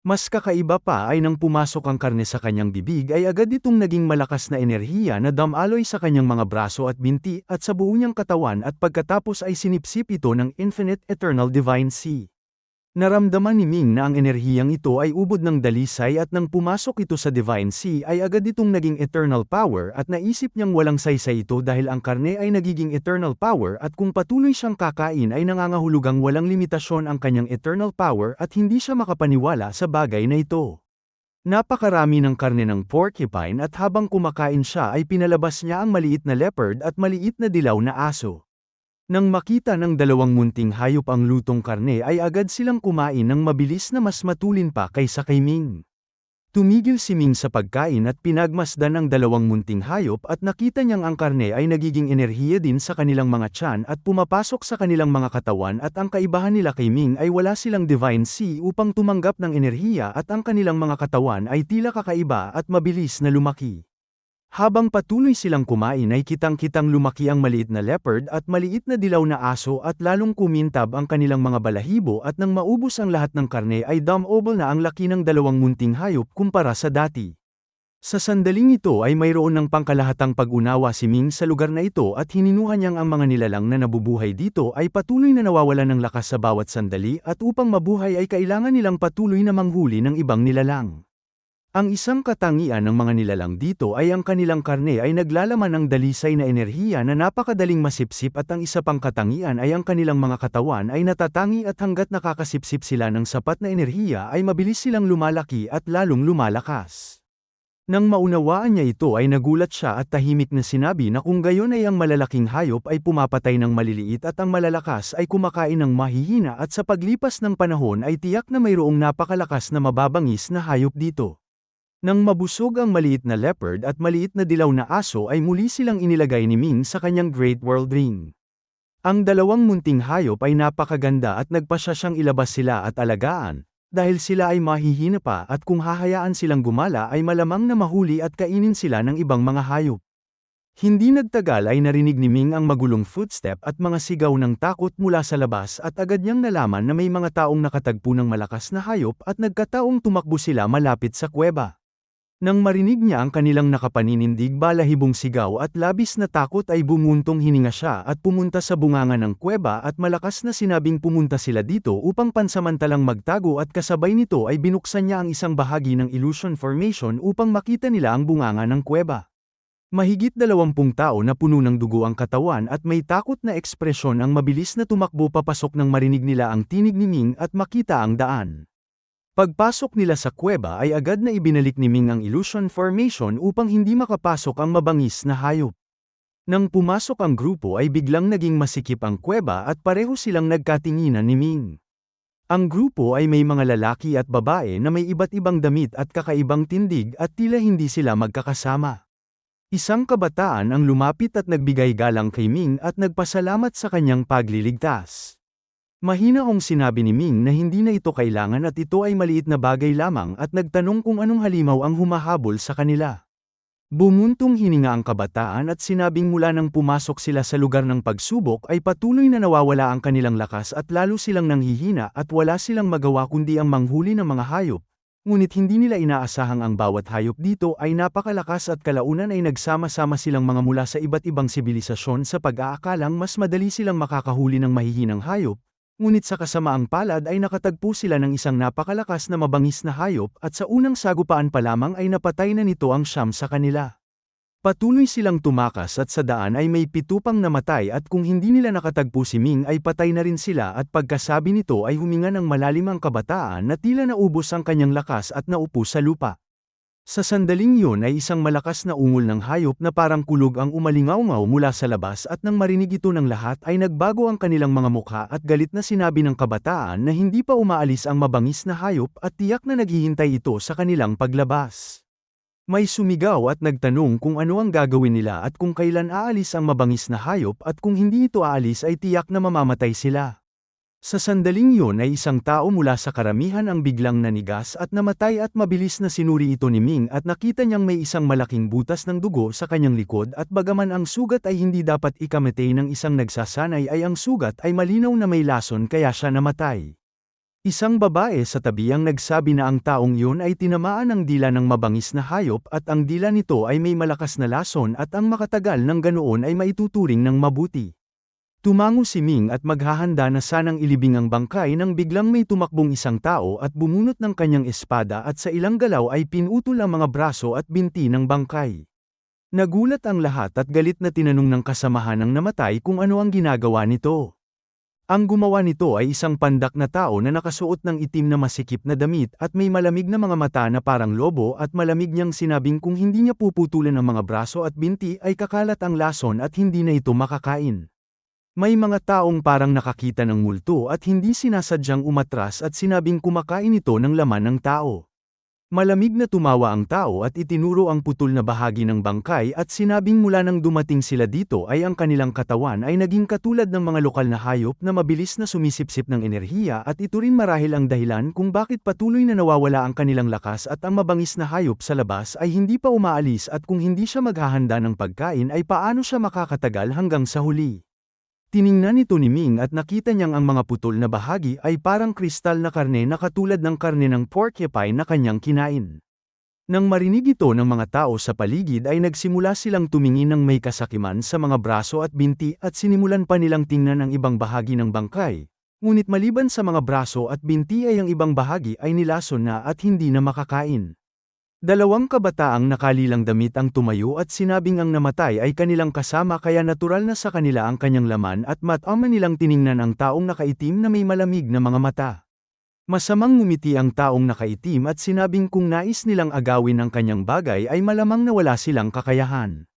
Mas kakaiba pa ay nang pumasok ang karne sa kanyang bibig ay agad itong naging malakas na enerhiya na dumaloy sa kanyang mga braso at binti at sa buo niyang katawan at pagkatapos ay sinipsip ito ng Infinite Eternal Divine Sea. Naramdaman ni Ming na ang enerhiyang ito ay ubod ng dalisay at nang pumasok ito sa Divine Sea ay agad itong naging eternal power at naisip niyang walang saysay ito dahil ang karne ay nagiging eternal power at kung patuloy siyang kakain ay nangangahulugang walang limitasyon ang kanyang eternal power at hindi siya makapaniwala sa bagay na ito. Napakarami ng karne ng porcupine at habang kumakain siya ay pinalabas niya ang maliit na leopard at maliit na dilaw na aso. Nang makita ng dalawang munting hayop ang lutong karne ay agad silang kumain ng mabilis na mas matulin pa kaysa kay Ming. Tumigil si Ming sa pagkain at pinagmasdan ang dalawang munting hayop at nakita niyang ang karne ay nagiging enerhiya din sa kanilang mga tiyan at pumapasok sa kanilang mga katawan at ang kaibahan nila kay Ming ay wala silang Divine Sea upang tumanggap ng enerhiya at ang kanilang mga katawan ay tila kakaiba at mabilis na lumaki. Habang patuloy silang kumain ay kitang-kitang lumaki ang maliit na leopard at maliit na dilaw na aso at lalong kumintab ang kanilang mga balahibo at nang maubos ang lahat ng karne ay dumb-oble na ang laki ng dalawang munting hayop kumpara sa dati. Sa sandaling ito ay mayroon ng pangkalahatang pag-unawa si Ming sa lugar na ito at hininuha niyang ang mga nilalang na nabubuhay dito ay patuloy na nawawalan ng lakas sa bawat sandali at upang mabuhay ay kailangan nilang patuloy na manghuli ng ibang nilalang. Ang isang katangian ng mga nilalang dito ay ang kanilang karne ay naglalaman ng dalisay na enerhiya na napakadaling masipsip at ang isa pang katangian ay ang kanilang mga katawan ay natatangi at hanggat nakakasipsip sila ng sapat na enerhiya ay mabilis silang lumalaki at lalong lumalakas. Nang maunawaan niya ito ay nagulat siya at tahimik na sinabi na kung gayon ay ang malalaking hayop ay pumapatay ng maliliit at ang malalakas ay kumakain ng mahihina at sa paglipas ng panahon ay tiyak na mayroong napakalakas na mababangis na hayop dito. Nang mabusog ang maliit na leopard at maliit na dilaw na aso ay muli silang inilagay ni Ming sa kanyang Great World Ring. Ang dalawang munting hayop ay napakaganda at nagpasya siyang ilabas sila at alagaan, dahil sila ay mahihina pa at kung hahayaan silang gumala ay malamang na mahuli at kainin sila ng ibang mga hayop. Hindi nagtagal ay narinig ni Ming ang magulong footstep at mga sigaw ng takot mula sa labas at agad niyang nalaman na may mga taong nakatagpo ng malakas na hayop at nagkataong tumakbo sila malapit sa kuweba. Nang marinig niya ang kanilang nakapaninindig balahibong sigaw at labis na takot ay bumuntong hininga siya at pumunta sa bunganga ng kuweba at malakas na sinabing pumunta sila dito upang pansamantalang magtago at kasabay nito ay binuksan niya ang isang bahagi ng illusion formation upang makita nila ang bunganga ng kuweba. Mahigit 20 tao na puno ng dugo ang katawan at may takot na ekspresyon ang mabilis na tumakbo papasok nang marinig nila ang tinig ni Ming at makita ang daan. Pagpasok nila sa kuweba ay agad na ibinalik ni Ming ang illusion formation upang hindi makapasok ang mabangis na hayop. Nang pumasok ang grupo ay biglang naging masikip ang kuweba at pareho silang nagkatinginan ni Ming. Ang grupo ay may mga lalaki at babae na may iba't ibang damit at kakaibang tindig at tila hindi sila magkakasama. Isang kabataan ang lumapit at nagbigay galang kay Ming at nagpasalamat sa kanyang pagliligtas. Mahinaong sinabi ni Ming na hindi na ito kailangan at ito ay maliit na bagay lamang at nagtanong kung anong halimaw ang humahabol sa kanila. Bumuntong hininga ang kabataan at sinabing mula nang pumasok sila sa lugar ng pagsubok ay patuloy na nawawala ang kanilang lakas at lalo silang nanghihina at wala silang magawa kundi ang manghuli ng mga hayop. Ngunit hindi nila inaasahang ang bawat hayop dito ay napakalakas at kalaunan ay nagsama-sama silang mga mula sa iba't ibang sibilisasyon sa pag-aakalang mas madali silang makakahuli ng mahihinang hayop. Ngunit sa kasamaang palad ay nakatagpo sila ng isang napakalakas na mabangis na hayop at sa unang sagupaan pa lamang ay napatay na nito ang 9 sa kanila. Patuloy silang tumakas at sa daan ay may 7 pang namatay at kung hindi nila nakatagpo si Ming ay patay na rin sila at pagkasabi nito ay huminga ng malalim ang kabataan na tila naubos ang kanyang lakas at naupo sa lupa. Sa sandaling yun ay isang malakas na ungol ng hayop na parang kulog ang umalingaw-ngaw mula sa labas at nang marinig ito ng lahat ay nagbago ang kanilang mga mukha at galit na sinabi ng kabataan na hindi pa umaalis ang mabangis na hayop at tiyak na naghihintay ito sa kanilang paglabas. May sumigaw at nagtanong kung ano ang gagawin nila at kung kailan aalis ang mabangis na hayop at kung hindi ito aalis ay tiyak na mamamatay sila. Sa sandaling yun ay isang tao mula sa karamihan ang biglang nanigas at namatay at mabilis na sinuri ito ni Ming at nakita niyang may isang malaking butas ng dugo sa kanyang likod at bagaman ang sugat ay hindi dapat ikamatay ng isang nagsasanay ay ang sugat ay malinaw na may lason kaya siya namatay. Isang babae sa tabi ang nagsabi na ang taong yun ay tinamaan ng dila ng mabangis na hayop at ang dila nito ay may malakas na lason at ang makatagal ng ganoon ay maituturing ng mabuti. Tumango si Ming at maghahanda na sanang ilibing ang bangkay nang biglang may tumakbong isang tao at bumunot ng kanyang espada at sa ilang galaw ay pinutol ang mga braso at binti ng bangkay. Nagulat ang lahat at galit na tinanong ng kasamahan ng namatay kung ano ang ginagawa nito. Ang gumawa nito ay isang pandak na tao na nakasuot ng itim na masikip na damit at may malamig na mga mata na parang lobo at malamig niyang sinabing kung hindi niya puputulan ang mga braso at binti ay kakalat ang lason at hindi na ito makakain. May mga taong parang nakakita ng multo at hindi sinasadyang umatras at sinabing kumakain ito ng laman ng tao. Malamig na tumawa ang tao at itinuro ang putol na bahagi ng bangkay at sinabing mula nang dumating sila dito ay ang kanilang katawan ay naging katulad ng mga lokal na hayop na mabilis na sumisipsip ng enerhiya at ito rin marahil ang dahilan kung bakit patuloy na nawawala ang kanilang lakas at ang mabangis na hayop sa labas ay hindi pa umaalis at kung hindi siya maghahanda ng pagkain ay paano siya makakatagal hanggang sa huli. Tiningnan ito ni Ming at nakita niyang ang mga putol na bahagi ay parang kristal na karne na katulad ng karne ng porcupine na kanyang kinain. Nang marinig ito ng mga tao sa paligid ay nagsimula silang tumingin ng may kasakiman sa mga braso at binti at sinimulan pa nilang tingnan ang ibang bahagi ng bangkay. Ngunit maliban sa mga braso at binti ay ang ibang bahagi ay nilason na at hindi na makakain. Dalawang kabataang nakalilang damit ang tumayo at sinabing ang namatay ay kanilang kasama kaya natural na sa kanila ang kanyang laman at matama nilang tiningnan ang taong nakaitim na may malamig na mga mata. Masamang ngumiti ang taong nakaitim at sinabing kung nais nilang agawin ang kanyang bagay ay malamang na wala silang kakayahan.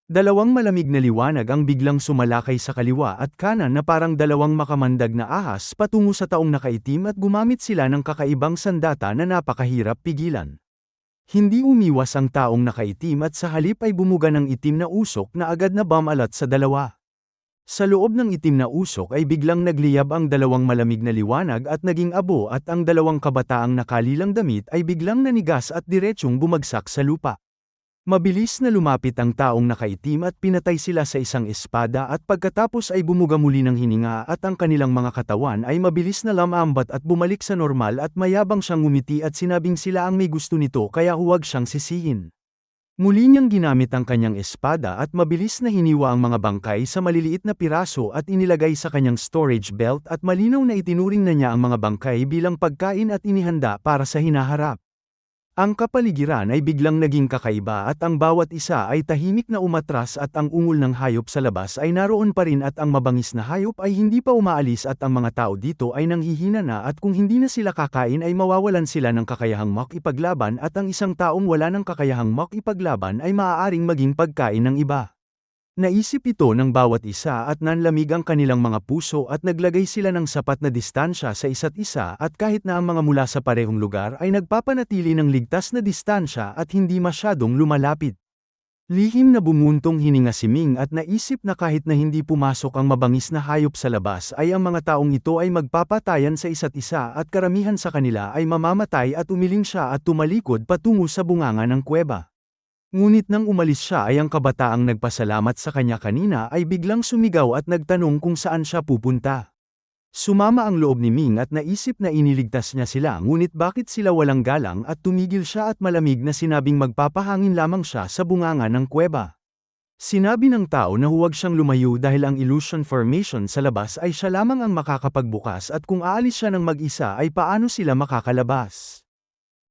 Dalawang malamig na liwanag ang biglang sumalakay sa kaliwa at kanan na parang dalawang makamandag na ahas patungo sa taong nakaitim at gumamit sila ng kakaibang sandata na napakahirap pigilan. Hindi umiwas ang taong nakaitim at sa halip ay bumuga ng itim na usok na agad na bumalat sa dalawa. Sa loob ng itim na usok ay biglang nagliyab ang dalawang malamig na liwanag at naging abo at ang dalawang kabataang nakalilang damit ay biglang nanigas at diretsyong bumagsak sa lupa. Mabilis na lumapit ang taong nakaitim at pinatay sila sa isang espada at pagkatapos ay bumuga muli ng hininga at ang kanilang mga katawan ay mabilis na lamambat at bumalik sa normal at mayabang siyang ngumiti at sinabing sila ang may gusto nito kaya huwag siyang sisihin. Muli niyang ginamit ang kanyang espada at mabilis na hiniwa ang mga bangkay sa maliliit na piraso at inilagay sa kanyang storage belt at malinaw na itinuring na niya ang mga bangkay bilang pagkain at inihanda para sa hinaharap. Ang kapaligiran ay biglang naging kakaiba at ang bawat isa ay tahimik na umatras at ang ungol ng hayop sa labas ay naroon pa rin at ang mabangis na hayop ay hindi pa umaalis at ang mga tao dito ay nanghihina na at kung hindi na sila kakain ay mawawalan sila ng kakayahang makipaglaban at ang isang taong wala ng kakayahang makipaglaban ay maaaring maging pagkain ng iba. Naisip ito ng bawat isa at nanlamig ang kanilang mga puso at naglagay sila ng sapat na distansya sa isa't isa at kahit na ang mga mula sa parehong lugar ay nagpapanatili ng ligtas na distansya at hindi masyadong lumalapit. Lihim na bumuntong hininga si Ming at naisip na kahit na hindi pumasok ang mabangis na hayop sa labas ay ang mga taong ito ay magpapatayan sa isa't isa at karamihan sa kanila ay mamamatay at umiling siya at tumalikod patungo sa bunganga ng kuweba. Ngunit nang umalis siya ay ang kabataang nagpasalamat sa kanya kanina ay biglang sumigaw at nagtanong kung saan siya pupunta. Sumama ang loob ni Ming at naisip na iniligtas niya sila ngunit bakit sila walang galang at tumigil siya at malamig na sinabing magpapahangin lamang siya sa bunganga ng kuweba. Sinabi ng tao na huwag siyang lumayo dahil ang illusion formation sa labas ay siya lamang ang makakapagbukas at kung aalis siya ng mag-isa ay paano sila makakalabas.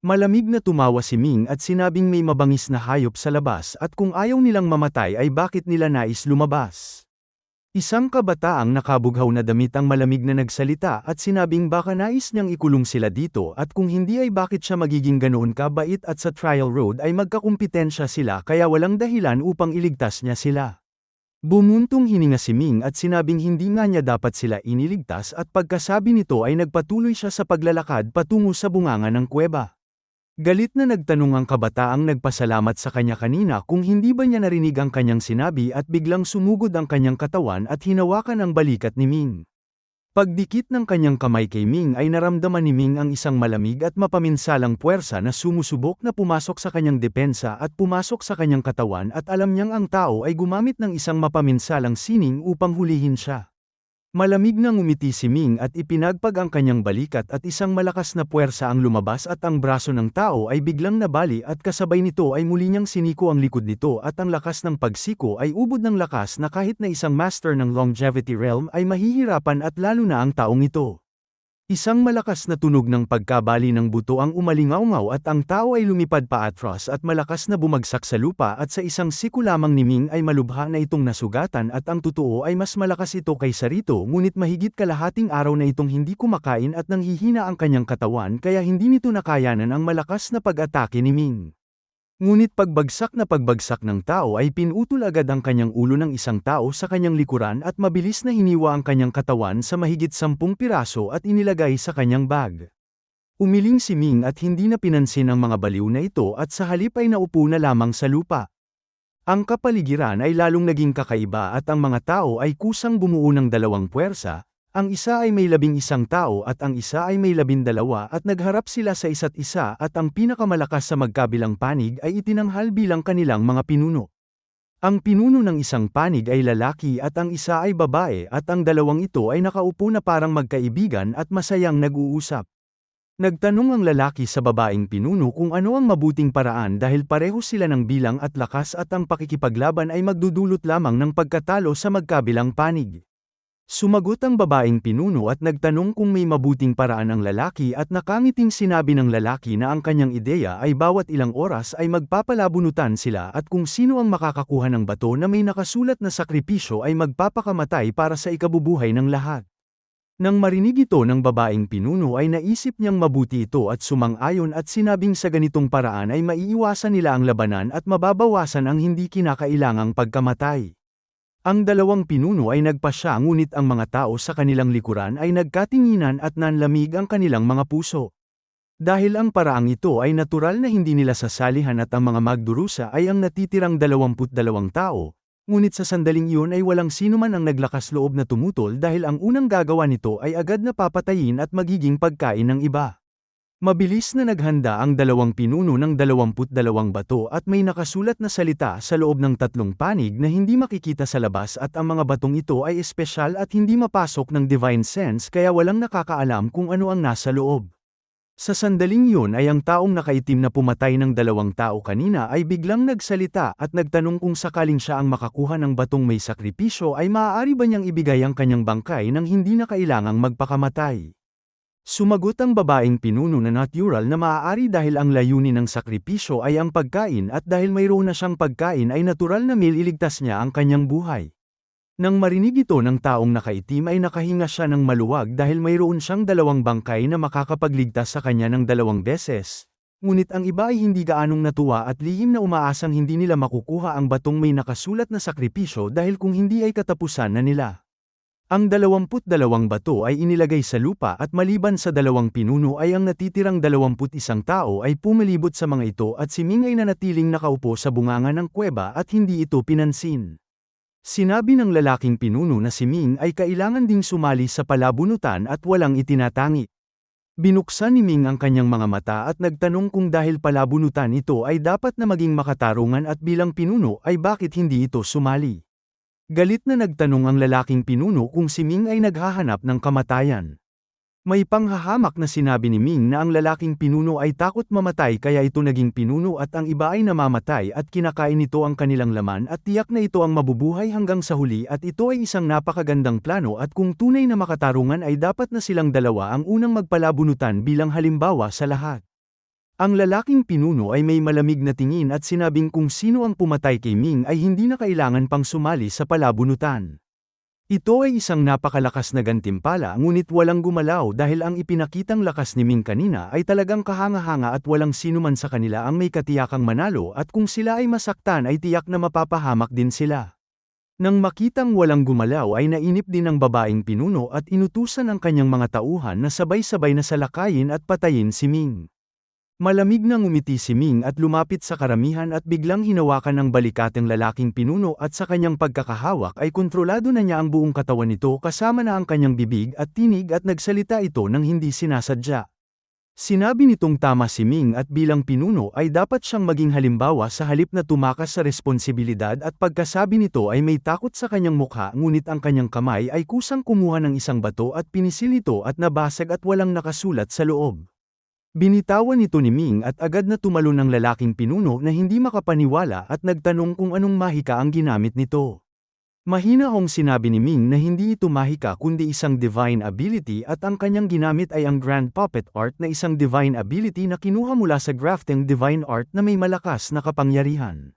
Malamig na tumawa si Ming at sinabing may mabangis na hayop sa labas at kung ayaw nilang mamatay ay bakit nila nais lumabas. Isang kabataang nakabughaw na damit ang malamig na nagsalita at sinabing baka nais niyang ikulong sila dito at kung hindi ay bakit siya magiging ganoon kabait at sa trial road ay magkakumpetensya sila kaya walang dahilan upang iligtas niya sila. Bumuntong hininga si Ming at sinabing hindi nga niya dapat sila iniligtas at pagkasabi nito ay nagpatuloy siya sa paglalakad patungo sa bunganga ng kuweba. Galit na nagtanong ang kabataang nagpasalamat sa kanya kanina kung hindi ba niya narinig ang kanyang sinabi at biglang sumugod ang kanyang katawan at hinawakan ang balikat ni Ming. Pagdikit ng kanyang kamay kay Ming ay naramdaman ni Ming ang isang malamig at mapaminsalang puwersa na sumusubok na pumasok sa kanyang depensa at pumasok sa kanyang katawan at alam niyang ang tao ay gumamit ng isang mapaminsalang sining upang hulihin siya. Malamig na ngumiti si Ming at ipinagpag ang kanyang balikat at isang malakas na puwersa ang lumabas at ang braso ng tao ay biglang nabali at kasabay nito ay muli niyang siniko ang likod nito at ang lakas ng pagsiko ay ubod ng lakas na kahit na isang master ng longevity realm ay mahihirapan at lalo na ang taong ito. Isang malakas na tunog ng pagkabali ng buto ang umalingaw-ngaw at ang tao ay lumipad paatras at malakas na bumagsak sa lupa at sa isang siku lamang ni Ming ay malubha na itong nasugatan at ang totoo ay mas malakas ito kaysa rito ngunit mahigit kalahating araw na itong hindi kumakain at nanghihina ang kanyang katawan kaya hindi nito nakayanan ang malakas na pag-atake ni Ming. Ngunit pagbagsak ng tao ay pinutol agad ang kanyang ulo ng isang tao sa kanyang likuran at mabilis na hiniwa ang kanyang katawan sa mahigit 10 piraso at inilagay sa kanyang bag. Umiling si Ming at hindi na pinansin ang mga baliw na ito at sa halip ay naupo na lamang sa lupa. Ang kapaligiran ay lalong naging kakaiba at ang mga tao ay kusang bumuo ng dalawang puwersa. Ang isa ay may 11 tao at ang isa ay may 12 at nagharap sila sa isa't isa at ang pinakamalakas sa magkabilang panig ay itinanghal bilang kanilang mga pinuno. Ang pinuno ng isang panig ay lalaki at ang isa ay babae at ang dalawang ito ay nakaupo na parang magkaibigan at masayang nag-uusap. Nagtanong ang lalaki sa babaeng pinuno kung ano ang mabuting paraan dahil pareho sila ng bilang at lakas at ang pakikipaglaban ay magdudulot lamang ng pagkatalo sa magkabilang panig. Sumagot ang babaeng pinuno at nagtanong kung may mabuting paraan ang lalaki at nakangiting sinabi ng lalaki na ang kanyang ideya ay bawat ilang oras ay magpapalabunutan sila at kung sino ang makakakuha ng bato na may nakasulat na sakripisyo ay magpapakamatay para sa ikabubuhay ng lahat. Nang marinig ito ng babaeng pinuno ay naisip niyang mabuti ito at sumang-ayon at sinabing sa ganitong paraan ay maiiwasan nila ang labanan at mababawasan ang hindi kinakailangang pagkamatay. Ang dalawang pinuno ay nagpasya ngunit ang mga tao sa kanilang likuran ay nagkatinginan at nanlamig ang kanilang mga puso. Dahil ang paraang ito ay natural na hindi nila sasalihan at ang mga magdurusa ay ang natitirang 22 tao, ngunit sa sandaling iyon ay walang sinuman ang naglakas loob na tumutol dahil ang unang gagawa nito ay agad na papatayin at magiging pagkain ng iba. Mabilis na naghanda ang dalawang pinuno ng 22 bato at may nakasulat na salita sa loob ng 3 panig na hindi makikita sa labas at ang mga batong ito ay espesyal at hindi mapasok ng divine sense kaya walang nakakaalam kung ano ang nasa loob. Sa sandaling iyon ay ang taong nakaitim na pumatay ng 2 tao kanina ay biglang nagsalita at nagtanong kung sakaling siya ang makakuha ng batong may sakripisyo ay maaari ba niyang ibigay ang kanyang bangkay nang hindi na kailangang magpakamatay. Sumagot ang babaeng pinuno na natural na maaari dahil ang layunin ng sakripisyo ay ang pagkain at dahil mayroon na siyang pagkain ay natural na iligtas niya ang kanyang buhay. Nang marinig ito ng taong nakaitim ay nakahinga siya ng maluwag dahil mayroon siyang 2 bangkay na makakapagligtas sa kanya ng 2 beses. Ngunit ang iba ay hindi gaanong natuwa at lihim na umaasang hindi nila makukuha ang batong may nakasulat na sakripisyo dahil kung hindi ay katapusan na nila. Ang 22 bato ay inilagay sa lupa at maliban sa 2 pinuno ay ang natitirang 21 tao ay pumilibot sa mga ito at si Ming ay nanatiling nakaupo sa bunganga ng kuweba at hindi ito pinansin. Sinabi ng lalaking pinuno na si Ming ay kailangan ding sumali sa palabunutan at walang itinatangi. Binuksan ni Ming ang kanyang mga mata at nagtanong kung dahil palabunutan ito ay dapat na maging makatarungan at bilang pinuno ay bakit hindi ito sumali. Galit na nagtanong ang lalaking pinuno kung si Ming ay naghahanap ng kamatayan. May panghahamak na sinabi ni Ming na ang lalaking pinuno ay takot mamatay kaya ito naging pinuno at ang iba ay namamatay at kinakain nito ang kanilang laman at tiyak na ito ang mabubuhay hanggang sa huli at ito ay isang napakagandang plano at kung tunay na makatarungan ay dapat na silang dalawa ang unang magpalabunutan bilang halimbawa sa lahat. Ang lalaking pinuno ay may malamig na tingin at sinabing kung sino ang pumatay kay Ming ay hindi na kailangan pang sumali sa palabunutan. Ito ay isang napakalakas na gantimpala ngunit walang gumalaw dahil ang ipinakitang lakas ni Ming kanina ay talagang kahanga-hanga at walang sinuman sa kanila ang may katiyakang manalo at kung sila ay masaktan ay tiyak na mapapahamak din sila. Nang makitang walang gumalaw ay nainip din ang babaeng pinuno at inutusan ang kanyang mga tauhan na sabay-sabay na salakayin at patayin si Ming. Malamig na ngumiti si Ming at lumapit sa karamihan at biglang hinawakan ng balikateng lalaking pinuno at sa kanyang pagkakahawak ay kontrolado na niya ang buong katawan nito kasama na ang kanyang bibig at tinig at nagsalita ito nang hindi sinasadya. Sinabi nitong tama si Ming at bilang pinuno ay dapat siyang maging halimbawa sa halip na tumakas sa responsibilidad at pagkasabi nito ay may takot sa kanyang mukha ngunit ang kanyang kamay ay kusang kumuha ng isang bato at pinisil ito at nabasag at walang nakasulat sa loob. Binitawan ito ni Ming at agad na tumalon ang lalaking pinuno na hindi makapaniwala at nagtanong kung anong mahika ang ginamit nito. Mahina hong sinabi ni Ming na hindi ito mahika kundi isang divine ability at ang kanyang ginamit ay ang Grand Puppet Art na isang divine ability na kinuha mula sa grafting divine art na may malakas na kapangyarihan.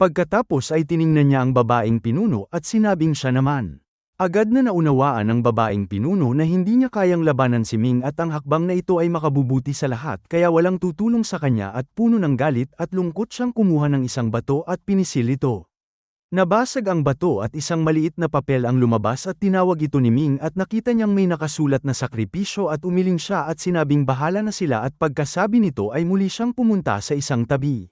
Pagkatapos ay tiningnan niya ang babaeng pinuno at sinabing siya naman. Agad na naunawaan ng babaeng pinuno na hindi niya kayang labanan si Ming at ang hakbang na ito ay makabubuti sa lahat kaya walang tutulong sa kanya at puno ng galit at lungkot siyang kumuha ng isang bato at pinisil ito. Nabasag ang bato at isang maliit na papel ang lumabas at tinawag ito ni Ming at nakita niyang may nakasulat na sakripisyo at umiling siya at sinabing bahala na sila at pagkasabi nito ay muli siyang pumunta sa isang tabi.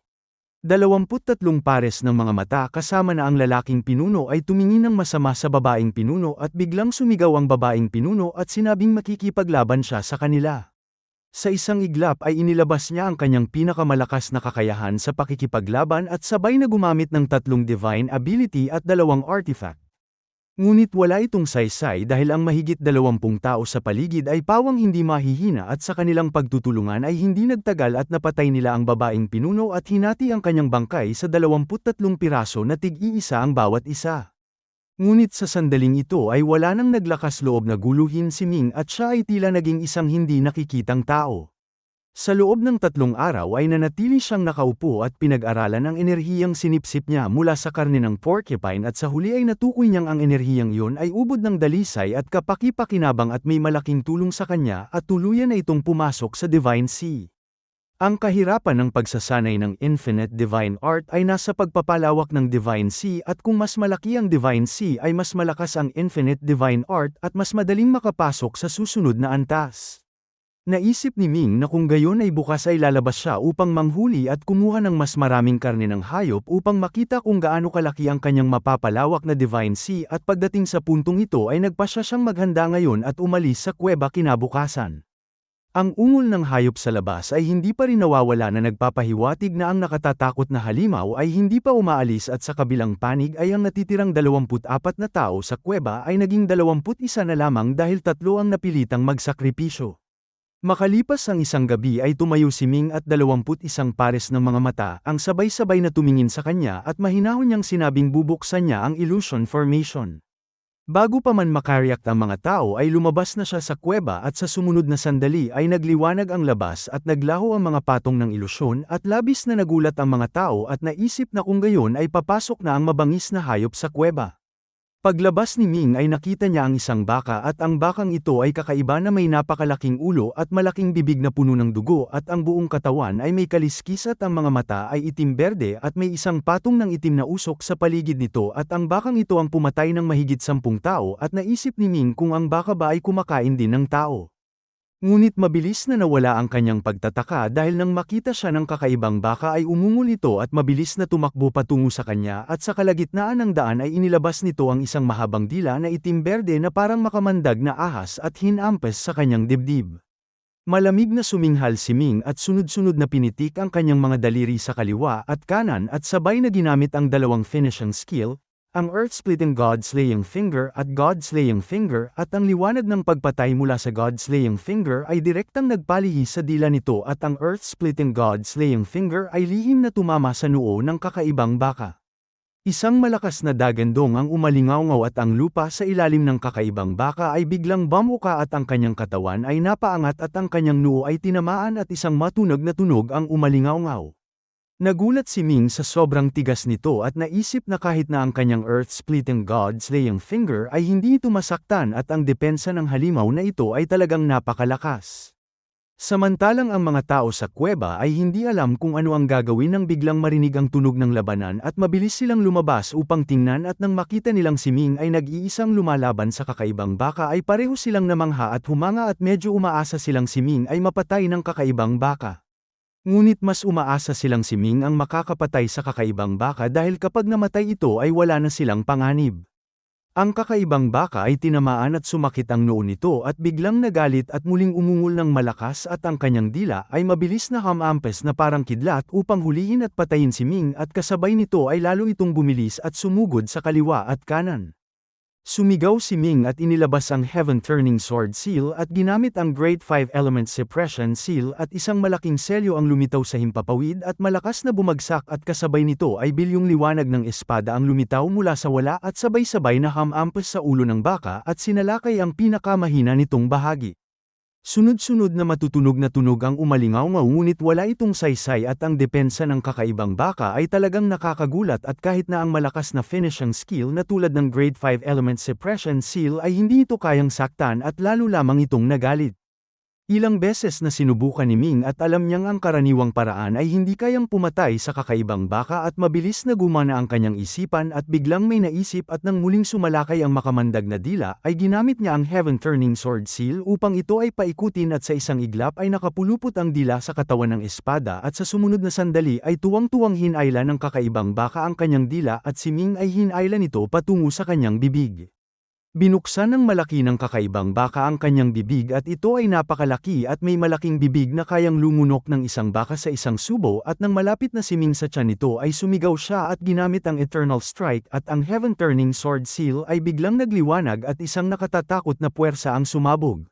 23 pares ng mga mata kasama na ang lalaking pinuno ay tumingin ng masama sa babaeng pinuno at biglang sumigaw ang babaeng pinuno at sinabing makikipaglaban siya sa kanila. Sa isang iglap ay inilabas niya ang kanyang pinakamalakas na kakayahan sa pakikipaglaban at sabay na gumamit ng 3 divine ability at 2 artifact. Ngunit wala itong saysay dahil ang mahigit 20 tao sa paligid ay pawang hindi mahihina at sa kanilang pagtutulungan ay hindi nagtagal at napatay nila ang babaeng pinuno at hinati ang kanyang bangkay sa 23 piraso na tig-iisa ang bawat isa. Ngunit sa sandaling ito ay wala nang naglakas loob na guluhin si Ming at siya ay tila naging isang hindi nakikitang tao. Sa loob ng 3 araw ay nanatili siyang nakaupo at pinag-aralan ang enerhiyang sinipsip niya mula sa karne ng porcupine at sa huli ay natukoy niyang ang enerhiyang iyon ay ubod ng dalisay at kapaki-pakinabang at may malaking tulong sa kanya at tuluyan na itong pumasok sa Divine Sea. Ang kahirapan ng pagsasanay ng Infinite Divine Art ay nasa pagpapalawak ng Divine Sea at kung mas malaki ang Divine Sea ay mas malakas ang Infinite Divine Art at mas madaling makapasok sa susunod na antas. Naisip ni Ming na kung gayon ay bukas ay lalabas siya upang manghuli at kumuha ng mas maraming karne ng hayop upang makita kung gaano kalaki ang kanyang mapapalawak na Divine Sea at pagdating sa puntong ito ay nagpasya siyang maghanda ngayon at umalis sa kuweba kinabukasan. Ang ungol ng hayop sa labas ay hindi pa rin nawawala na nagpapahiwatig na ang nakatatakot na halimaw ay hindi pa umaalis at sa kabilang panig ay ang natitirang 24 na tao sa kuweba ay naging 21 na lamang dahil 3 ang napilitang magsakripisyo. Makalipas ang isang gabi ay tumayo si Ming at 21 pares ng mga mata ang sabay-sabay na tumingin sa kanya at mahinahon niyang sinabing bubuksan niya ang illusion formation. Bago pa man makareact ang mga tao ay lumabas na siya sa kuweba at sa sumunod na sandali ay nagliwanag ang labas at naglaho ang mga patong ng ilusyon at labis na nagulat ang mga tao at naisip na kung gayon ay papasok na ang mabangis na hayop sa kuweba. Paglabas ni Ming ay nakita niya ang isang baka at ang bakang ito ay kakaiba na may napakalaking ulo at malaking bibig na puno ng dugo at ang buong katawan ay may kaliskis at ang mga mata ay itim-berde at may isang patong ng itim na usok sa paligid nito at ang bakang ito ang pumatay ng mahigit 10 tao at naisip ni Ming kung ang baka ba ay kumakain din ng tao. Ngunit mabilis na nawala ang kanyang pagtataka dahil nang makita siya ng kakaibang baka ay umungol ito at mabilis na tumakbo patungo sa kanya at sa kalagitnaan ng daan ay inilabas nito ang isang mahabang dila na itim-berde na parang makamandag na ahas at hinampes sa kanyang dibdib. Malamig na suminghal si Ming at sunod-sunod na pinitik ang kanyang mga daliri sa kaliwa at kanan at sabay na ginamit ang 2 finishing skill, ang Earth-Splitting God-Slaying Finger at God-Slaying Finger at ang liwanag ng pagpatay mula sa God-Slaying Finger ay direktang nagpalihi sa dila nito at ang Earth-Splitting God-Slaying Finger ay lihim na tumama sa noo ng kakaibang baka. Isang malakas na dagandong ang umalingawngaw at ang lupa sa ilalim ng kakaibang baka ay biglang bumuka at ang kanyang katawan ay napaangat at ang kanyang noo ay tinamaan at isang matunog na tunog ang umalingawngaw. Nagulat si Ming sa sobrang tigas nito at naisip na kahit na ang kanyang Earth-Splitting God-Slaying Finger ay hindi ito masaktan at ang depensa ng halimaw na ito ay talagang napakalakas. Samantalang ang mga tao sa kuweba ay hindi alam kung ano ang gagawin nang biglang marinig ang tunog ng labanan at mabilis silang lumabas upang tingnan at nang makita nilang si Ming ay nag-iisang lumalaban sa kakaibang baka ay pareho silang namangha at humanga at medyo umaasa silang si Ming ay mapatay ng kakaibang baka. Ngunit mas umaasa silang si Ming ang makakapatay sa kakaibang baka dahil kapag namatay ito ay wala na silang panganib. Ang kakaibang baka ay tinamaan at sumakit ang noo nito at biglang nagalit at muling umungol ng malakas at ang kanyang dila ay mabilis na hamampes na parang kidlat upang hulihin at patayin si Ming at kasabay nito ay lalo itong bumilis at sumugod sa kaliwa at kanan. Sumigaw si Ming at inilabas ang Heaven-Turning Sword Seal at ginamit ang Great Five Element Suppression Seal at isang malaking selyo ang lumitaw sa himpapawid at malakas na bumagsak at kasabay nito ay bilyong liwanag ng espada ang lumitaw mula sa wala at sabay-sabay na hamampes sa ulo ng baka at sinalakay ang pinakamahina nitong bahagi. Sunod-sunod na matutunog na tunog ang umalingaw ngunit wala itong saysay at ang depensa ng kakaibang baka ay talagang nakakagulat at kahit na ang malakas na finishing skill na tulad ng Grade 5 Element Suppression Seal ay hindi ito kayang saktan at lalo lamang itong nagalit. Ilang beses na sinubukan ni Ming at alam niyang ang karaniwang paraan ay hindi kayang pumatay sa kakaibang baka at mabilis na gumana ang kanyang isipan at biglang may naisip at nang muling sumalakay ang makamandag na dila ay ginamit niya ang Heaven-Turning Sword Seal upang ito ay paikutin at sa isang iglap ay nakapulupot ang dila sa katawan ng espada at sa sumunod na sandali ay tuwang-tuwang hinayla ng kakaibang baka ang kanyang dila at si Ming ay hinayla nito patungo sa kanyang bibig. Binuksan ng malaki ng kakaibang baka ang kanyang bibig at ito ay napakalaki at may malaking bibig na kayang lumunok ng isang baka sa isang subo at nang malapit na si Ming sa tiyan nito ay sumigaw siya at ginamit ang Eternal Strike at ang Heaven-Turning Sword Seal ay biglang nagliwanag at isang nakatatakot na puwersa ang sumabog.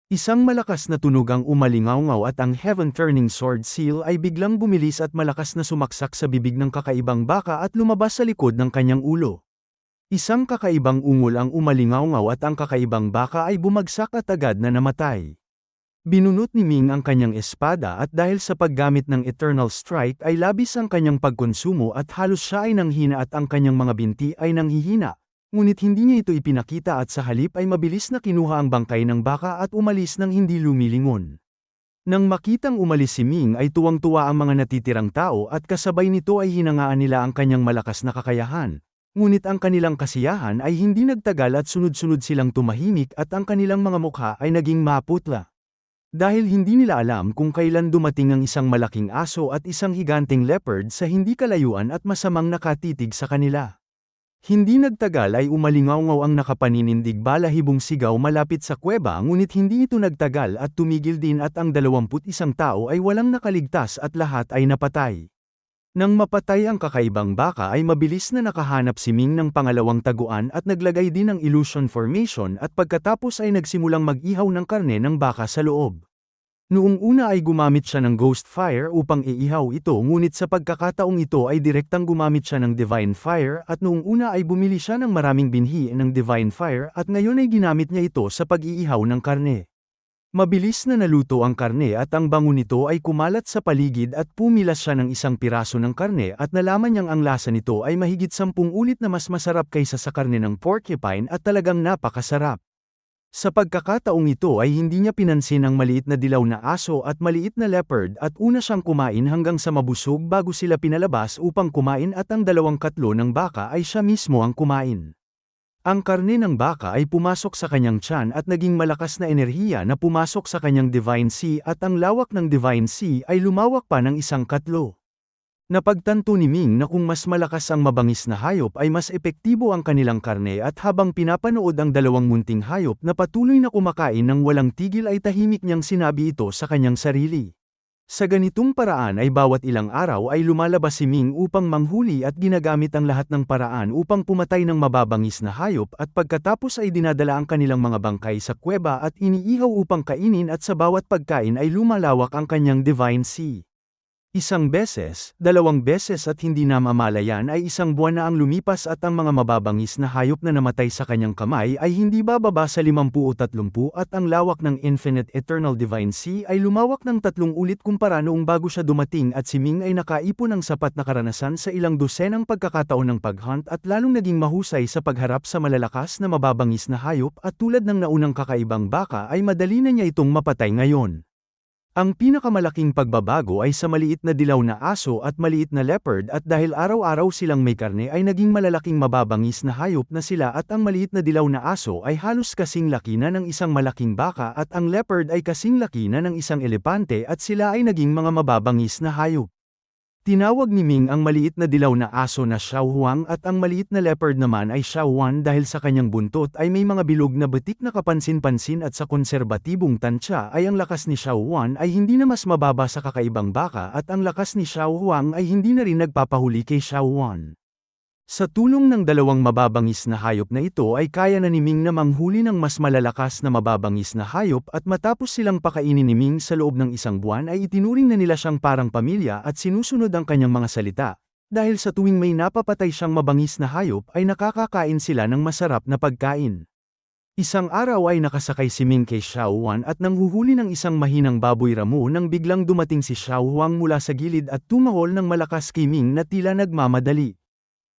Isang malakas na tunog ang umalingaw at ang Heaven-Turning Sword Seal ay biglang bumilis at malakas na sumaksak sa bibig ng kakaibang baka at lumabas sa likod ng kanyang ulo. Isang kakaibang ungol ang umalingaw at ang kakaibang baka ay bumagsak at agad na namatay. Binunot ni Ming ang kanyang espada at dahil sa paggamit ng Eternal Strike ay labis ang kanyang pagkonsumo at halos siya ay nanghina at ang kanyang mga binti ay nanghihina. Ngunit hindi niya ito ipinakita at sa halip ay mabilis na kinuha ang bangkay ng baka at umalis nang hindi lumilingon. Nang makitang umalis si Ming ay tuwang-tuwa ang mga natitirang tao at kasabay nito ay hinangaan nila ang kanyang malakas na kakayahan. Ngunit ang kanilang kasiyahan ay hindi nagtagal at sunod-sunod silang tumahimik at ang kanilang mga mukha ay naging maputla. Dahil hindi nila alam kung kailan dumating ang isang malaking aso at isang higanteng leopard sa hindi kalayuan at masamang nakatitig sa kanila. Hindi nagtagal ay umalingaw ang nakapaninindig balahibong sigaw malapit sa kuweba ngunit hindi ito nagtagal at tumigil din at ang 21 tao ay walang nakaligtas at lahat ay napatay. Nang mapatay ang kakaibang baka ay mabilis na nakahanap si Ming ng pangalawang taguan at naglagay din ng illusion formation at pagkatapos ay nagsimulang mag-ihaw ng karne ng baka sa loob. Noong una ay gumamit siya ng Ghost Fire upang iihaw ito ngunit sa pagkakataong ito ay direktang gumamit siya ng Divine Fire at noong una ay bumili siya ng maraming binhi ng Divine Fire at ngayon ay ginamit niya ito sa pag-iihaw ng karne. Mabilis na naluto ang karne at ang bango nito ay kumalat sa paligid at pumilas siya ng isang piraso ng karne at nalaman niyang ang lasa nito ay mahigit 10 ulit na mas masarap kaysa sa karne ng porcupine at talagang napakasarap. Sa pagkakataong ito ay hindi niya pinansin ang maliit na dilaw na aso at maliit na leopard at una siyang kumain hanggang sa mabusog bago sila pinalabas upang kumain at ang 2 katlo ng baka ay siya mismo ang kumain. Ang karne ng baka ay pumasok sa kanyang tiyan at naging malakas na enerhiya na pumasok sa kanyang Divine Sea at ang lawak ng Divine Sea ay lumawak pa ng 1 katlo. Napagtanto ni Ming na kung mas malakas ang mabangis na hayop ay mas epektibo ang kanilang karne at habang pinapanood ang 2 munting hayop na patuloy na kumakain ng walang tigil ay tahimik niyang sinabi ito sa kanyang sarili. Sa ganitong paraan ay bawat ilang araw ay lumalabas si Ming upang manghuli at ginagamit ang lahat ng paraan upang pumatay ng mababangis na hayop at pagkatapos ay dinadala ang kanilang mga bangkay sa kuweba at iniihaw upang kainin at sa bawat pagkain ay lumalawak ang kanyang Divine Sea. 1 beses, 2 beses at hindi na mamalayan ay 1 buwan na ang lumipas at ang mga mababangis na hayop na namatay sa kanyang kamay ay hindi bababa sa 50 o 30 at ang lawak ng Infinite Eternal Divine Sea ay lumawak ng 3 ulit kumpara noong bago siya dumating at si Ming ay nakaipon ng sapat na karanasan sa ilang dosenang pagkakataon ng paghunt at lalong naging mahusay sa pagharap sa malalakas na mababangis na hayop at tulad ng naunang kakaibang baka ay madali na niya itong mapatay ngayon. Ang pinakamalaking pagbabago ay sa maliit na dilaw na aso at maliit na leopard at dahil araw-araw silang may karne ay naging malalaking mababangis na hayop na sila at ang maliit na dilaw na aso ay halos kasing laki na ng isang malaking baka at ang leopard ay kasing laki na ng isang elepante at sila ay naging mga mababangis na hayop. Tinawag ni Ming ang maliit na dilaw na aso na Xiao Huang at ang maliit na leopard naman ay Xiao Wan dahil sa kanyang buntot ay may mga bilog na batik na kapansin-pansin at sa konserbatibong tansya ay ang lakas ni Xiao Wan ay hindi na mas mababa sa kakaibang baka at ang lakas ni Xiao Huang ay hindi na rin nagpapahuli kay Xiao Wan. Sa tulong ng dalawang mababangis na hayop na ito ay kaya na ni Ming na manghuli ng mas malalakas na mababangis na hayop at matapos silang pakainin ni Ming sa loob ng isang buwan ay itinuring na nila siyang parang pamilya at sinusunod ang kanyang mga salita. Dahil sa tuwing may napapatay siyang mabangis na hayop ay nakakakain sila ng masarap na pagkain. Isang araw ay nakasakay si Ming kay Xiao Wan at nanghuhuli ng isang mahinang baboy ramo nang biglang dumating si Xiao Huang mula sa gilid at tumahol ng malakas kay Ming na tila nagmamadali.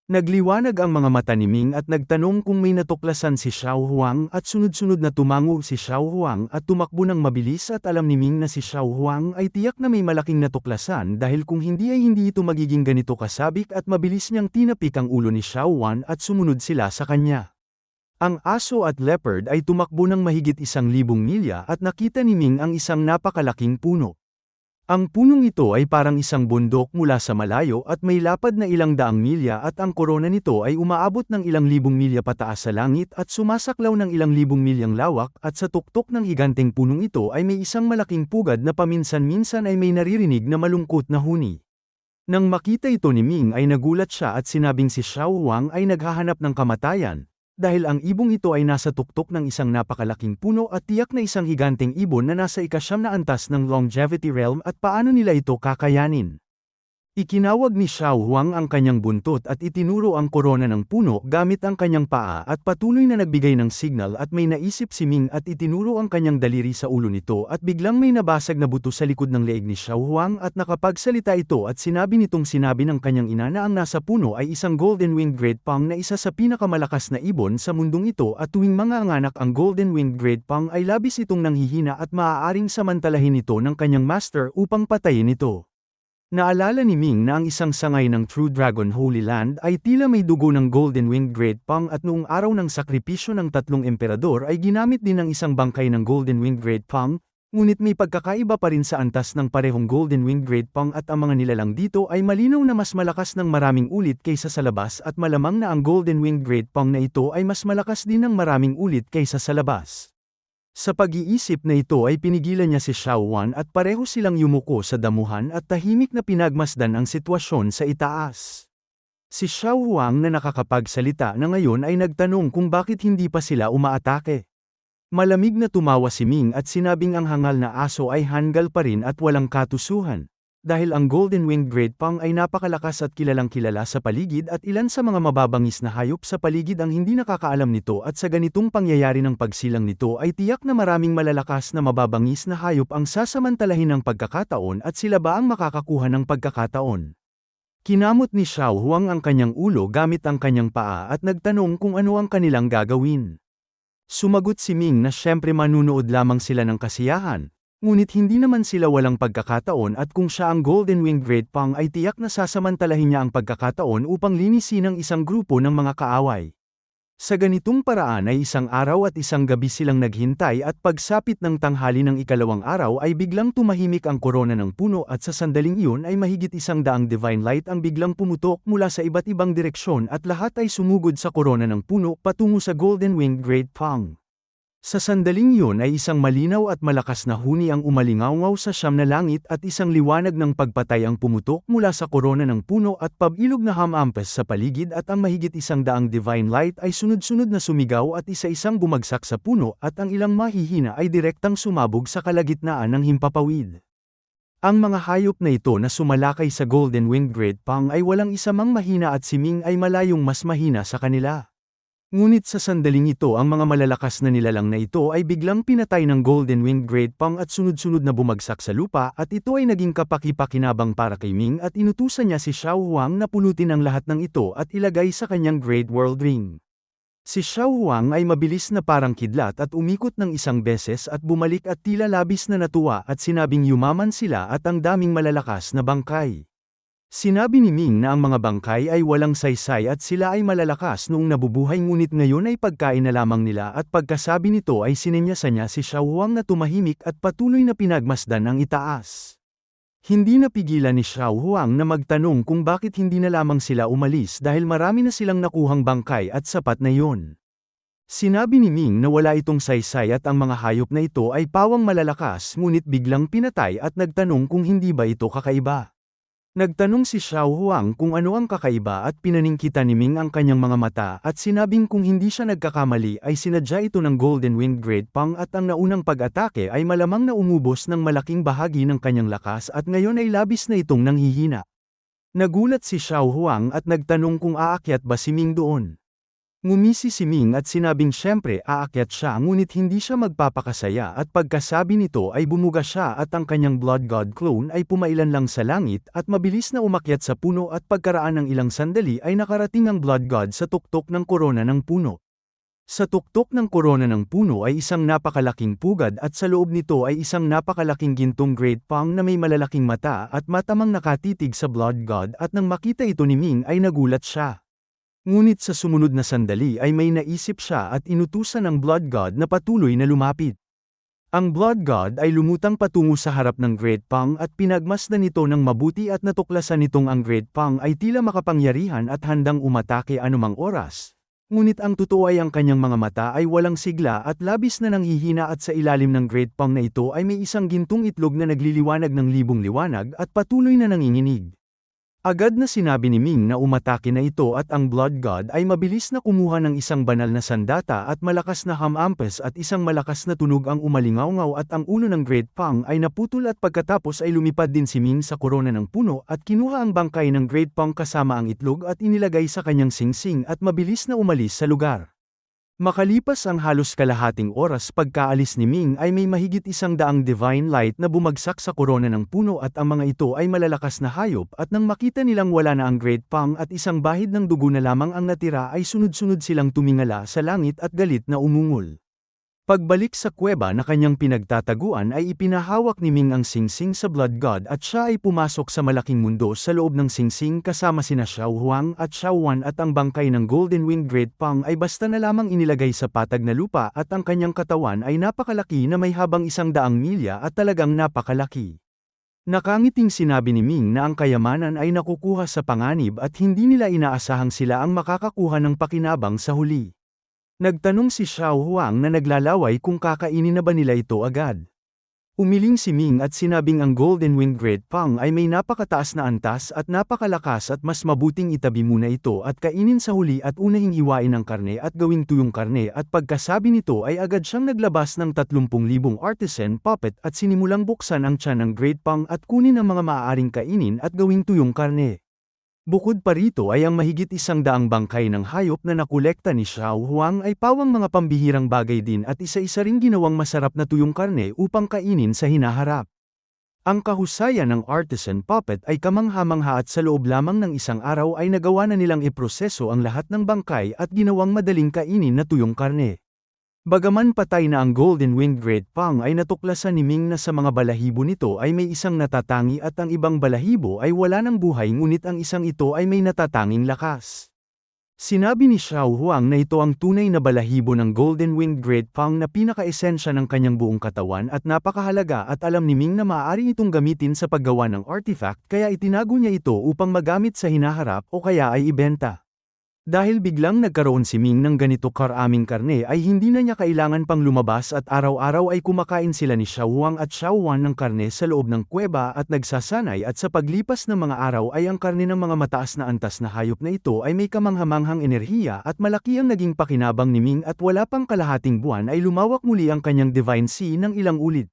Nagliwanag ang mga mata ni Ming at nagtanong kung may natuklasan si Xiao Huang at sunod-sunod na tumango si Xiao Huang at tumakbo ng mabilis at alam ni Ming na si Xiao Huang ay tiyak na may malaking natuklasan dahil kung hindi ay hindi ito magiging ganito kasabik at mabilis niyang tinapik ang ulo ni Xiao Wan at sumunod sila sa kanya. Ang aso at leopard ay tumakbo ng mahigit 1,000 milya at nakita ni Ming ang isang napakalaking puno. Ang punong ito ay parang isang bundok mula sa malayo at may lapad na ilang daang milya at ang korona nito ay umaabot ng ilang libong milya pataas sa langit at sumasaklaw ng ilang libong milyang lawak at sa tuktok ng higanteng punong ito ay may isang malaking pugad na paminsan-minsan ay may naririnig na malungkot na huni. Nang makita ito ni Ming ay nagulat siya at sinabing si Xiao Huang ay naghahanap ng kamatayan. Dahil ang ibong ito ay nasa tuktok ng isang napakalaking puno at tiyak na isang higanteng ibon na nasa ika-9 na antas ng longevity realm at paano nila ito kakayanin. Ikinawag ni Xiao Huang ang kanyang buntot at itinuro ang korona ng puno gamit ang kanyang paa at patuloy na nagbigay ng signal at may naisip si Ming at itinuro ang kanyang daliri sa ulo nito at biglang may nabasag na buto sa likod ng leeg ni Xiao Huang at nakapagsalita ito at sinabi nitong sinabi ng kanyang ina na ang nasa puno ay isang golden-winged great pang na isa sa pinakamalakas na ibon sa mundong ito at tuwing manganganak ang golden-winged great pang ay labis itong nanghihina at maaaring samantalahin ito ng kanyang master upang patayin ito. Naalala ni Ming na ang isang sangay ng True Dragon Holy Land ay tila may dugo ng Golden-Winged Great Pang at noong araw ng sakripisyo ng 3 emperador ay ginamit din ang isang bangkay ng Golden-Winged Great Pang, ngunit may pagkakaiba pa rin sa antas ng parehong Golden-Winged Great Pang at ang mga nilalang dito ay malinaw na mas malakas ng maraming ulit kaysa sa labas at malamang na ang Golden-Winged Great Pang na ito ay mas malakas din ng maraming ulit kaysa sa labas. Sa pag-iisip na ito ay pinigilan niya si Xiao Wan at pareho silang yumuko sa damuhan at tahimik na pinagmasdan ang sitwasyon sa itaas. Si Xiao Huang na nakakapagsalita na ngayon ay nagtanong kung bakit hindi pa sila umaatake. Malamig na tumawa si Ming at sinabing ang hangal na aso ay hanggal pa rin at walang katusuhan. Dahil ang Golden-Winged Great Pang ay napakalakas at kilalang-kilala sa paligid at ilan sa mga mababangis na hayop sa paligid ang hindi nakakaalam nito at sa ganitong pangyayari ng pagsilang nito ay tiyak na maraming malalakas na mababangis na hayop ang sasamantalahin ng pagkakataon at sila ba ang makakakuha ng pagkakataon. Kinamot ni Xiao Huang ang kanyang ulo gamit ang kanyang paa at nagtanong kung ano ang kanilang gagawin. Sumagot si Ming na siyempre manunood lamang sila ng kasiyahan. Ngunit hindi naman sila walang pagkakataon at kung siya ang Golden-Winged Great Pang ay tiyak na sasamantalahin niya ang pagkakataon upang linisin ang isang grupo ng mga kaaway. Sa ganitong paraan ay isang araw at isang gabi silang naghintay at pagsapit ng tanghali ng ikalawang araw ay biglang tumahimik ang korona ng puno at sa sandaling iyon ay mahigit 100 divine light ang biglang pumutok mula sa iba't ibang direksyon at lahat ay sumugod sa korona ng puno patungo sa Golden-Winged Great Pang. Sa sandaling iyon ay isang malinaw at malakas na huni ang umalingawngaw sa 9 na langit at isang liwanag ng pagpatay ang pumutok mula sa korona ng puno at pabilog na hamampes sa paligid at ang mahigit 100 divine light ay sunod-sunod na sumigaw at isa-isang bumagsak sa puno at ang ilang mahihina ay direktang sumabog sa kalagitnaan ng himpapawid. Ang mga hayop na ito na sumalakay sa Golden-Winged Great Pang ay walang isa mang mahina at si Ming ay malayong mas mahina sa kanila. Ngunit sa sandaling ito ang mga malalakas na nilalang na ito ay biglang pinatay ng Golden-Winged Great Pang at sunod-sunod na bumagsak sa lupa at ito ay naging kapaki-pakinabang para kay Ming at inutusan niya si Xiao Huang na pulutin ang lahat ng ito at ilagay sa kanyang Great World Ring. Si Xiao Huang ay mabilis na parang kidlat at umikot ng isang beses at bumalik at tila labis na natuwa at sinabing yumaman sila at ang daming malalakas na bangkay. Sinabi ni Ming na ang mga bangkay ay walang saysay at sila ay malalakas noong nabubuhay ngunit ngayon ay pagkain na lamang nila at pagkasabi nito ay sinenyasan niya si Xiao Huang na tumahimik at patuloy na pinagmasdan ang itaas. Hindi napigilan ni Xiao Huang na magtanong kung bakit hindi na lamang sila umalis dahil marami na silang nakuhang bangkay at sapat na yon. Sinabi ni Ming na wala itong saysay at ang mga hayop na ito ay pawang malalakas ngunit biglang pinatay at nagtanong kung hindi ba ito kakaiba. Nagtanong si Xiao Huang kung ano ang kakaiba at pinaningkitan ni Ming ang kanyang mga mata at sinabing kung hindi siya nagkakamali ay sinadya ito ng Golden Winged Great Pang at ang naunang pag-atake ay malamang na umubos ng malaking bahagi ng kanyang lakas at ngayon ay labis na itong nanghihina. Nagulat si Xiao Huang at nagtanong kung aakyat ba si Ming doon. Ngumisi si Ming at sinabing siyempre aakyat siya ngunit hindi siya magpapakasaya at pagkasabi nito ay bumuga siya at ang kanyang Blood God clone ay pumailan lang sa langit at mabilis na umakyat sa puno at pagkaraan ng ilang sandali ay nakarating ang Blood God sa tuktok ng korona ng puno. Sa tuktok ng korona ng puno ay isang napakalaking pugad at sa loob nito ay isang napakalaking gintong Great Pang na may malalaking mata at matamang nakatitig sa Blood God at nang makita ito ni Ming ay nagulat siya. Ngunit sa sumunod na sandali ay may naisip siya at inutusan ng Blood God na patuloy na lumapit. Ang Blood God ay lumutang patungo sa harap ng Great Pang at pinagmasdan nito ng mabuti at natuklasan nitong ang Great Pang ay tila makapangyarihan at handang umatake anumang oras. Ngunit ang totoo ay ang kanyang mga mata ay walang sigla at labis na nanghihina at sa ilalim ng Great Pang na ito ay may isang gintong itlog na nagliliwanag ng libong liwanag at patuloy na nanginginig. Agad na sinabi ni Ming na umatake na ito at ang Blood God ay mabilis na kumuha ng isang banal na sandata at malakas na hamampes at isang malakas na tunog ang umalingawngaw at ang ulo ng Great Pang ay naputol at pagkatapos ay lumipad din si Ming sa korona ng puno at kinuha ang bangkay ng Great Pang kasama ang itlog at inilagay sa kanyang singsing at mabilis na umalis sa lugar. Makalipas ang halos kalahating oras pagkaalis ni Ming ay may mahigit 100 divine light na bumagsak sa korona ng puno at ang mga ito ay malalakas na hayop at nang makita nilang wala na ang Great Pang at isang bahid ng dugo na lamang ang natira ay sunod-sunod silang tumingala sa langit at galit na umungol. Pagbalik sa kuweba na kanyang pinagtataguan ay ipinahawak ni Ming ang singsing sa Blood God at siya ay pumasok sa malaking mundo sa loob ng singsing kasama sina Xiao Huang at Xiao Wan at ang bangkay ng Golden Winged Great Pang ay basta na lamang inilagay sa patag na lupa at ang kanyang katawan ay napakalaki na may habang 100 milya at talagang napakalaki. Nakangiting sinabi ni Ming na ang kayamanan ay nakukuha sa panganib at hindi nila inaasahang sila ang makakakuha ng pakinabang sa huli. Nagtanong si Xiao Huang na naglalaway kung kakainin na ba nila ito agad. Umiling si Ming at sinabing ang Golden Winged Great Pang ay may napakataas na antas at napakalakas at mas mabuting itabi muna ito at kainin sa huli at unahing hiwain ang karne at gawing tuyong karne at pagkasabi nito ay agad siyang naglabas ng 30,000 artisan puppet at sinimulang buksan ang tiyan ng Great Pang at kunin ang mga maaaring kainin at gawing tuyong karne. Bukod pa rito ay ang mahigit 100 bangkay ng hayop na nakolekta ni Xiao Huang ay pawang mga pambihirang bagay din at isa-isa ring ginawang masarap na tuyong karne upang kainin sa hinaharap. Ang kahusayan ng artisan puppet ay kamangha-mangha at sa loob lamang ng isang araw ay nagawa na nilang iproseso ang lahat ng bangkay at ginawang madaling kainin na tuyong karne. Bagaman patay na ang Golden Winged Great Pang ay natuklasan ni Ming na sa mga balahibo nito ay may isang natatangi at ang ibang balahibo ay wala ng buhay ngunit ang isang ito ay may natatanging lakas. Sinabi ni Xiao Huang na ito ang tunay na balahibo ng Golden Winged Great Pang na pinaka-esensya ng kanyang buong katawan at napakahalaga at alam ni Ming na maaari itong gamitin sa paggawa ng artifact kaya itinago niya ito upang magamit sa hinaharap o kaya ay ibenta. Dahil biglang nagkaroon si Ming ng ganito karaming karne ay hindi na niya kailangan pang lumabas at araw-araw ay kumakain sila ni Xiao Huang at Xiao Wan ng karne sa loob ng kuweba at nagsasanay at sa paglipas ng mga araw ay ang karne ng mga mataas na antas na hayop na ito ay may kamanghamanghang enerhiya at malaki ang naging pakinabang ni Ming at wala pang kalahating buwan ay lumawak muli ang kanyang Divine Sea ng ilang ulit.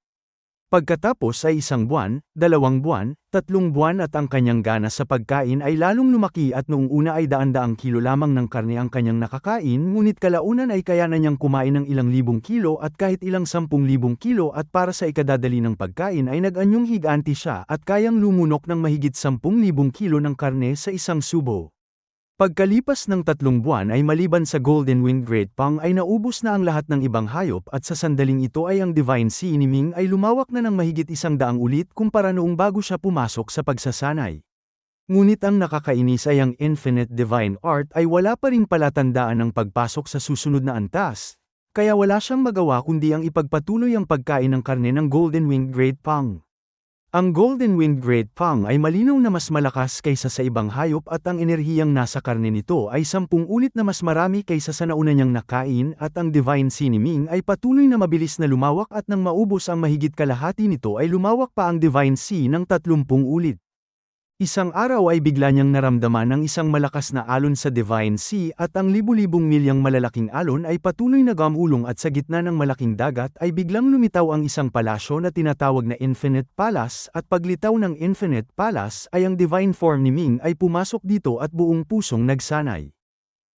Pagkatapos ay 1 buwan, 2 buwan, 3 buwan at ang kanyang gana sa pagkain ay lalong lumaki at noong una ay daan-daang kilo lamang ng karne ang kanyang nakakain ngunit kalaunan ay kaya na niyang kumain ng ilang libong kilo at kahit ilang 10,000 kilo at para sa ikadadali ng pagkain ay nag-anyong higanti siya at kayang lumunok ng mahigit 10,000 kilo ng karne sa isang subo. Pagkalipas ng 3 buwan ay maliban sa Golden Winged Great Pang ay naubos na ang lahat ng ibang hayop at sa sandaling ito ay ang Divine Sea ni Ming ay lumawak na ng mahigit 100 ulit kumpara noong bago siya pumasok sa pagsasanay. Ngunit ang nakakainis ay ang Infinite Divine Art ay wala pa ring palatandaan ng pagpasok sa susunod na antas, kaya wala siyang magawa kundi ang ipagpatuloy ang pagkain ng karne ng Golden Winged Great Pang. Ang Golden Wind Great Pang ay malinaw na mas malakas kaysa sa ibang hayop at ang enerhiyang nasa karne nito ay 10 ulit na mas marami kaysa sa nauna niyang nakain at ang Divine Siniming ay patuloy na mabilis na lumawak at nang maubos ang mahigit kalahati nito ay lumawak pa ang Divine Sea ng 30 ulit. Isang araw ay bigla niyang naramdaman ang isang malakas na alon sa Divine Sea at ang libu-libong milyang malalaking alon ay patuloy na gumulong at sa gitna ng malaking dagat ay biglang lumitaw ang isang palasyo na tinatawag na Infinite Palace at paglitaw ng Infinite Palace ay ang divine form ni Ming ay pumasok dito at buong pusong nagsanay.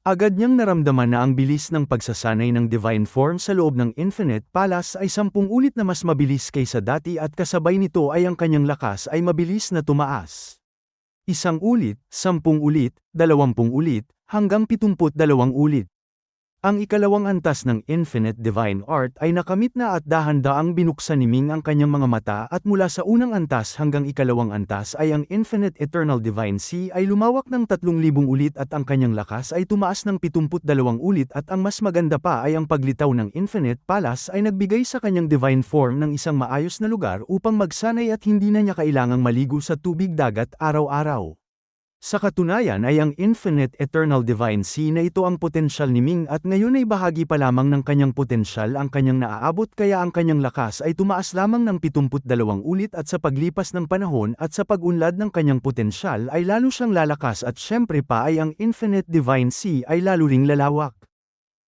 Agad niyang naramdaman na ang bilis ng pagsasanay ng divine form sa loob ng Infinite Palace ay 10 ulit na mas mabilis kaysa dati at kasabay nito ay ang kanyang lakas ay mabilis na tumaas. 1 ulit, 10 ulit, 20 ulit, hanggang 72 ulit. Ang ikalawang antas ng Infinite Divine Art ay nakamit na at dahan-daang binuksan ni Ming ang kanyang mga mata at mula sa unang antas hanggang ikalawang antas ay ang Infinite Eternal Divine Sea ay lumawak ng 3,000 ulit at ang kanyang lakas ay tumaas ng 72 ulit at ang mas maganda pa ay ang paglitaw ng Infinite Palace ay nagbigay sa kanyang divine form ng isang maayos na lugar upang magsanay at hindi na niya kailangang maligo sa tubig dagat araw-araw. Sa katunayan ay ang Infinite Eternal Divine Sea na ito ang potensyal ni Ming at ngayon ay bahagi pa lamang ng kanyang potensyal ang kanyang naaabot kaya ang kanyang lakas ay tumaas lamang ng 72 ulit at sa paglipas ng panahon at sa pag-unlad ng kanyang potensyal ay lalo siyang lalakas at syempre pa ay ang Infinite Divine Sea ay lalo ring lalawak.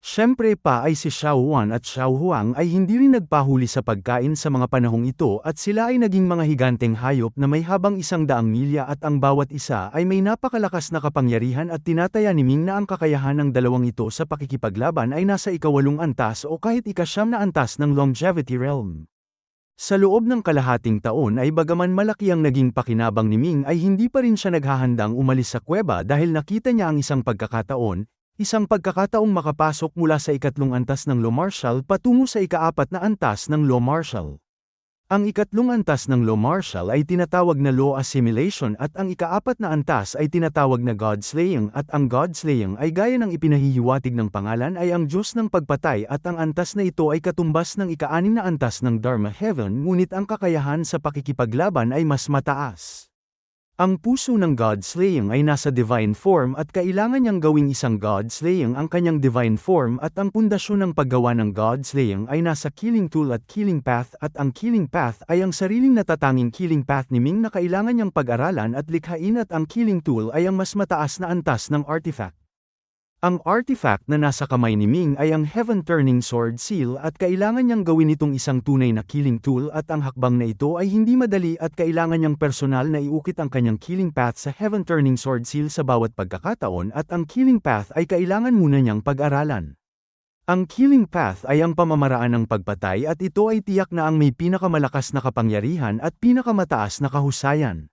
Siyempre pa ay si Xiao Wan at Xiao Huang ay hindi rin nagpahuli sa pagkain sa mga panahong ito at sila ay naging mga higanteng hayop na may habang 100 milya at ang bawat isa ay may napakalakas na kapangyarihan at tinataya ni Ming na ang kakayahan ng dalawang ito sa pakikipaglaban ay nasa ika-8 antas o kahit ika-9 na antas ng Longevity Realm. Sa loob ng kalahating taon ay bagaman malaki ang naging pakinabang ni Ming ay hindi pa rin siya naghahandang umalis sa kuweba dahil nakita niya ang isang pagkakataong makapasok mula sa ika-3 antas ng Law Martial patungo sa ika-4 na antas ng Law Martial. Ang ika-3 antas ng Law Martial ay tinatawag na Law Assimilation at ang ika-4 na antas ay tinatawag na God-Slaying at ang God-Slaying ay gaya ng ipinahihiwatig ng pangalan ay ang Diyos ng pagpatay at ang antas na ito ay katumbas ng ika-6 na antas ng Dharma Heaven ngunit ang kakayahan sa pakikipaglaban ay mas mataas. Ang puso ng God-Slaying ay nasa divine form at kailangan niyang gawing isang God-Slaying ang kanyang divine form at ang pundasyon ng paggawa ng God-Slaying ay nasa Killing Tool at Killing Path at ang Killing Path ay ang sariling natatanging Killing Path ni Ming na kailangan niyang pag-aralan at likhain at ang Killing Tool ay ang mas mataas na antas ng artifact. Ang artifact na nasa kamay ni Ming ay ang Heaven Turning Sword Seal at kailangan niyang gawin itong isang tunay na killing tool at ang hakbang na ito ay hindi madali at kailangan niyang personal na iukit ang kanyang killing path sa Heaven Turning Sword Seal sa bawat pagkakataon at ang killing path ay kailangan muna niyang pag-aralan. Ang killing path ay ang pamamaraan ng pagpatay at ito ay tiyak na ang may pinakamalakas na kapangyarihan at pinakamataas na kahusayan.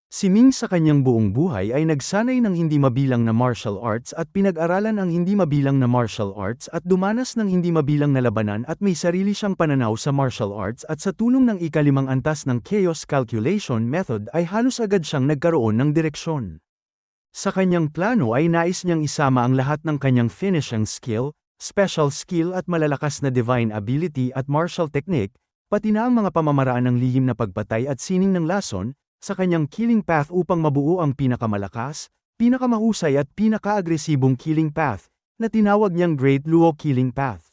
Si Ming sa kanyang buong buhay ay nagsanay ng hindi mabilang na martial arts at pinag-aralan ang hindi mabilang na martial arts at dumanas ng hindi mabilang na labanan at may sarili siyang pananaw sa martial arts at sa tulong ng ika-5 antas ng Chaos Calculation Method ay halos agad siyang nagkaroon ng direksyon. Sa kanyang plano ay nais niyang isama ang lahat ng kanyang finishing skill, special skill at malalakas na divine ability at martial technique, pati na ang mga pamamaraan ng lihim na pagpatay at sining ng lason, sa kanyang killing path upang mabuo ang pinakamalakas, pinakamahusay at pinaka-agresibong killing path, na tinawag niyang Great Luo Killing Path.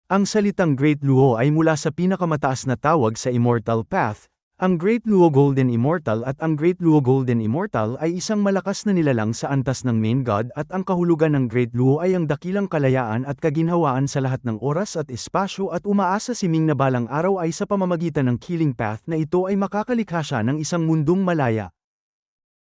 Ang salitang Great Luo ay mula sa pinakamataas na tawag sa Immortal Path, ang Great Luo Golden Immortal at ang Great Luo Golden Immortal ay isang malakas na nilalang sa antas ng Main God at ang kahulugan ng Great Luo ay ang dakilang kalayaan at kaginhawaan sa lahat ng oras at espasyo at umaasa si Ming na balang araw ay sa pamamagitan ng Killing Path na ito ay makakalikha siya ng isang mundong malaya.